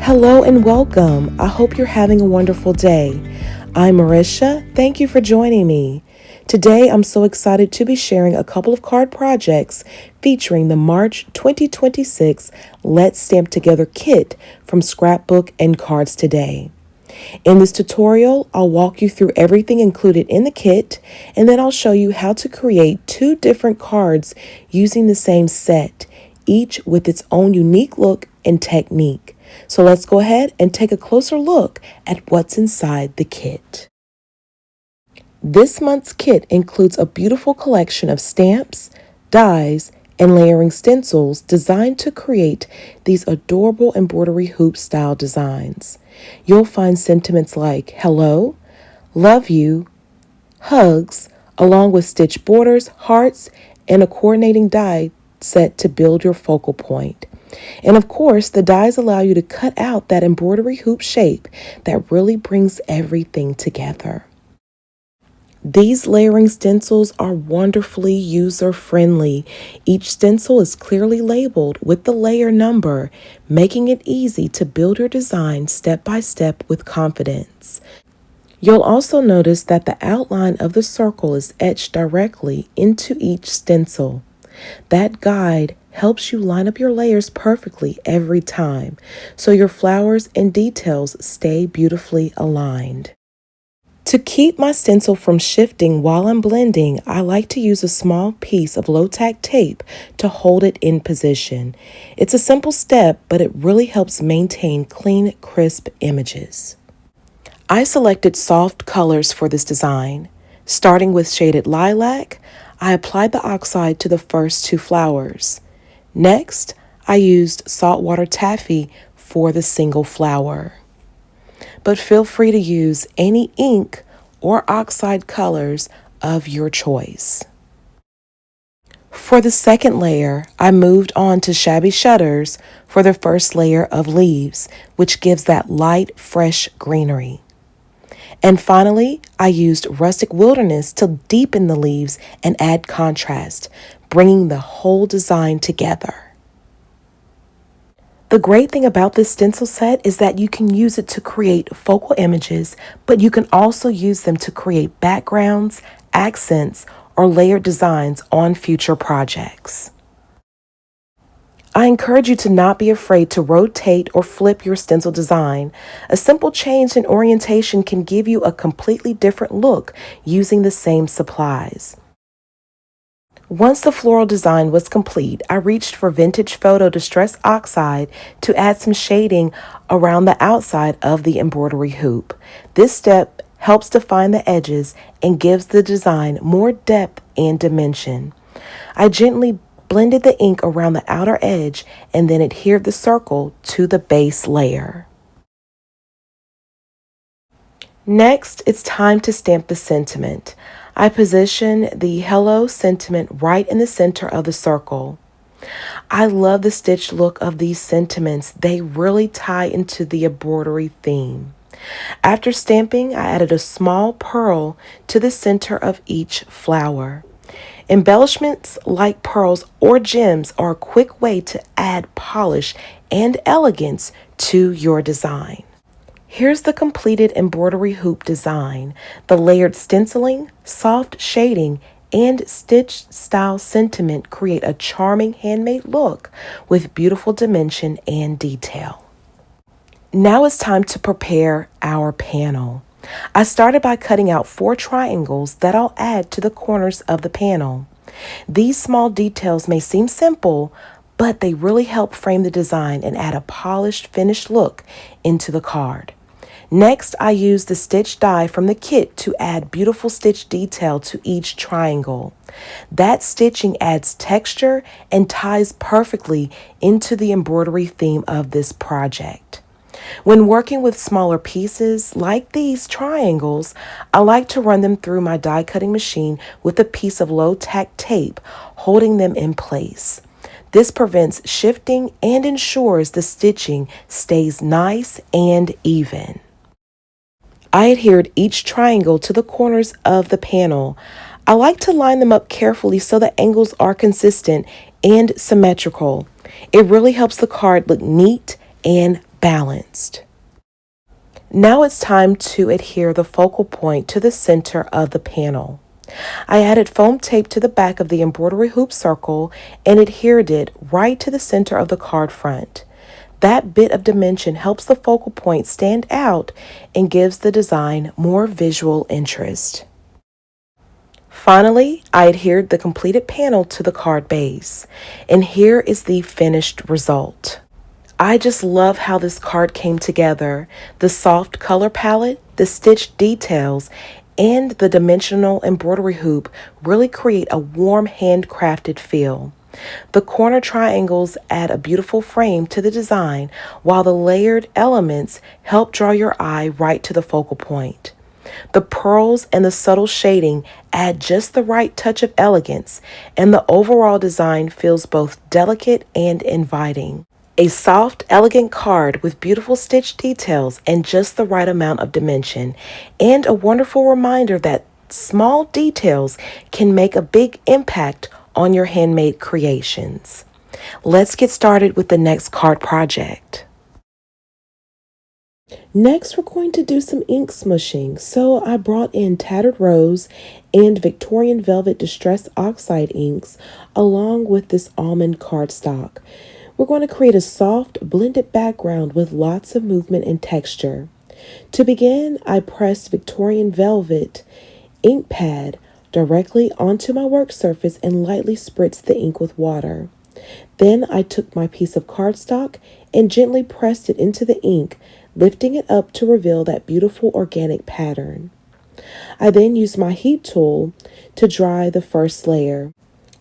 Hello and welcome. I hope you're having a wonderful day. I'm Mirisha. Thank you for joining me. Today, I'm so excited to be sharing a couple of card projects featuring the March 2026 Let's Stamp Together kit from Scrapbook and Cards Today. In this tutorial, I'll walk you through everything included in the kit, and then I'll show you how to create two different cards using the same set, each with its own unique look and technique. So let's go ahead and take a closer look at what's inside the kit. This month's kit includes a beautiful collection of stamps, dies, and layering stencils designed to create these adorable embroidery hoop style designs. You'll find sentiments like hello, love you, hugs, along with stitch borders, hearts, and a coordinating die set to build your focal point. And of course, the dies allow you to cut out that embroidery hoop shape that really brings everything together. These layering stencils are wonderfully user-friendly. Each stencil is clearly labeled with the layer number, making it easy to build your design step by step with confidence. You'll also notice that the outline of the circle is etched directly into each stencil. That guide helps you line up your layers perfectly every time, so your flowers and details stay beautifully aligned. To keep my stencil from shifting while I'm blending, I like to use a small piece of low-tack tape to hold it in position. It's a simple step, but it really helps maintain clean, crisp images. I selected soft colors for this design. Starting with shaded lilac, I applied the oxide to the first two flowers. Next, I used saltwater taffy for the single flower. But feel free to use any ink or oxide colors of your choice. For the second layer, I moved on to shabby shutters for the first layer of leaves, which gives that light, fresh greenery. And finally, I used rustic wilderness to deepen the leaves and add contrast, bringing the whole design together. The great thing about this stencil set is that you can use it to create focal images, but you can also use them to create backgrounds, accents, or layered designs on future projects. I encourage you to not be afraid to rotate or flip your stencil design. A simple change in orientation can give you a completely different look using the same supplies. Once the floral design was complete, I reached for Vintage Photo Distress Oxide to add some shading around the outside of the embroidery hoop. This step helps define the edges and gives the design more depth and dimension. I gently blended the ink around the outer edge and then adhered the circle to the base layer. Next, it's time to stamp the sentiment. I position the hello sentiment right in the center of the circle. I love the stitched look of these sentiments. They really tie into the embroidery theme. After stamping, I added a small pearl to the center of each flower. Embellishments like pearls or gems are a quick way to add polish and elegance to your design. Here's the completed embroidery hoop design. The layered stenciling, soft shading, and stitch style sentiment create a charming handmade look with beautiful dimension and detail. Now it's time to prepare our panel. I started by cutting out 4 triangles that I'll add to the corners of the panel. These small details may seem simple, but they really help frame the design and add a polished, finished look into the card. Next, I used the stitch die from the kit to add beautiful stitch detail to each triangle. That stitching adds texture and ties perfectly into the embroidery theme of this project. When working with smaller pieces like these triangles, I like to run them through my die cutting machine with a piece of low-tack tape, holding them in place. This prevents shifting and ensures the stitching stays nice and even. I adhered each triangle to the corners of the panel. I like to line them up carefully so the angles are consistent and symmetrical. It really helps the card look neat and balanced. Now it's time to adhere the focal point to the center of the panel. I added foam tape to the back of the embroidery hoop circle and adhered it right to the center of the card front. That bit of dimension helps the focal point stand out and gives the design more visual interest. Finally, I adhered the completed panel to the card base, and here is the finished result. I just love how this card came together. The soft color palette, the stitched details, and the dimensional embroidery hoop really create a warm handcrafted feel. The corner triangles add a beautiful frame to the design, while the layered elements help draw your eye right to the focal point. The pearls and the subtle shading add just the right touch of elegance, and the overall design feels both delicate and inviting. A soft, elegant card with beautiful stitch details and just the right amount of dimension, and a wonderful reminder that small details can make a big impact on your handmade creations. Let's get started with the next card project. Next, we're going to do some ink smooshing. So I brought in Tattered Rose and Victorian Velvet Distress Oxide inks along with this almond cardstock. We're going to create a soft, blended background with lots of movement and texture. To begin, I pressed Victorian Velvet ink pad directly onto my work surface and lightly spritzed the ink with water. Then I took my piece of cardstock and gently pressed it into the ink, lifting it up to reveal that beautiful organic pattern. I then used my heat tool to dry the first layer.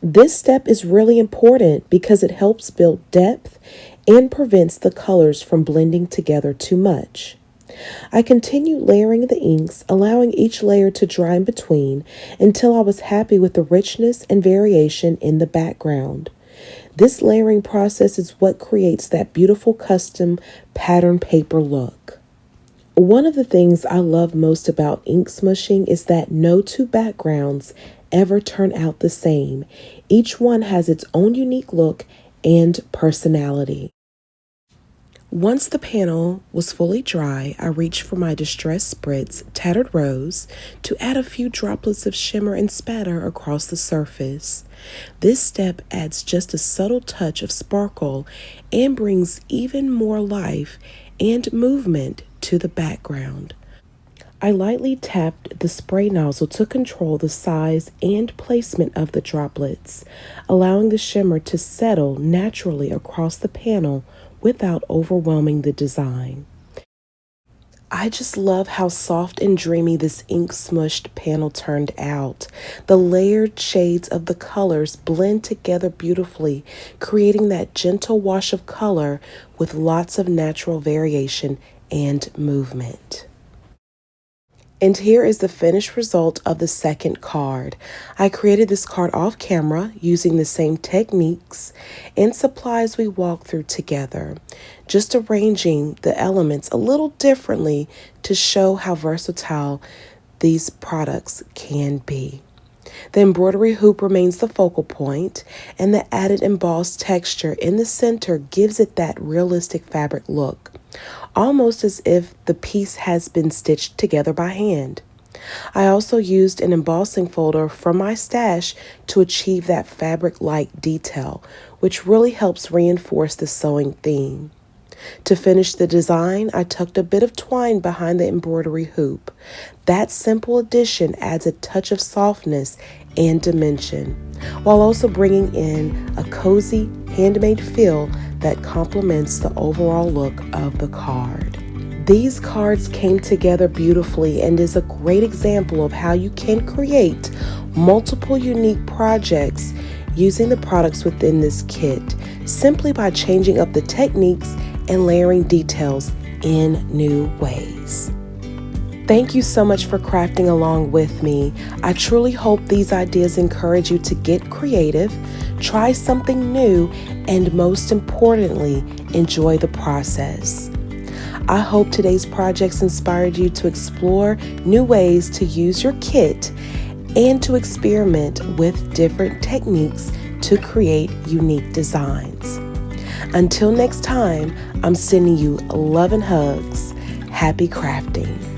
This step is really important because it helps build depth and prevents the colors from blending together too much. I continued layering the inks, allowing each layer to dry in between until I was happy with the richness and variation in the background. This layering process is what creates that beautiful custom pattern paper look. One of the things I love most about ink smooshing is that no two backgrounds ever turn out the same. Each one has its own unique look and personality. Once the panel was fully dry, I reached for my Distress Spritz Tattered Rose to add a few droplets of shimmer and spatter across the surface. This step adds just a subtle touch of sparkle and brings even more life and movement to the background. I lightly tapped the spray nozzle to control the size and placement of the droplets, allowing the shimmer to settle naturally across the panel without overwhelming the design. I just love how soft and dreamy this ink smushed panel turned out. The layered shades of the colors blend together beautifully, creating that gentle wash of color with lots of natural variation and movement. And here is the finished result of the second card. I created this card off camera using the same techniques and supplies we walked through together, just arranging the elements a little differently to show how versatile these products can be. The embroidery hoop remains the focal point, and the added embossed texture in the center gives it that realistic fabric look, almost as if the piece has been stitched together by hand. I also used an embossing folder from my stash to achieve that fabric-like detail, which really helps reinforce the sewing theme. To finish the design, I tucked a bit of twine behind the embroidery hoop. That simple addition adds a touch of softness and dimension, while also bringing in a cozy, handmade feel that complements the overall look of the card. These cards came together beautifully and is a great example of how you can create multiple unique projects using the products within this kit, simply by changing up the techniques and layering details in new ways. Thank you so much for crafting along with me. I truly hope these ideas encourage you to get creative, try something new, and most importantly, enjoy the process. I hope today's projects inspired you to explore new ways to use your kit and to experiment with different techniques to create unique designs. Until next time, I'm sending you love and hugs. Happy crafting.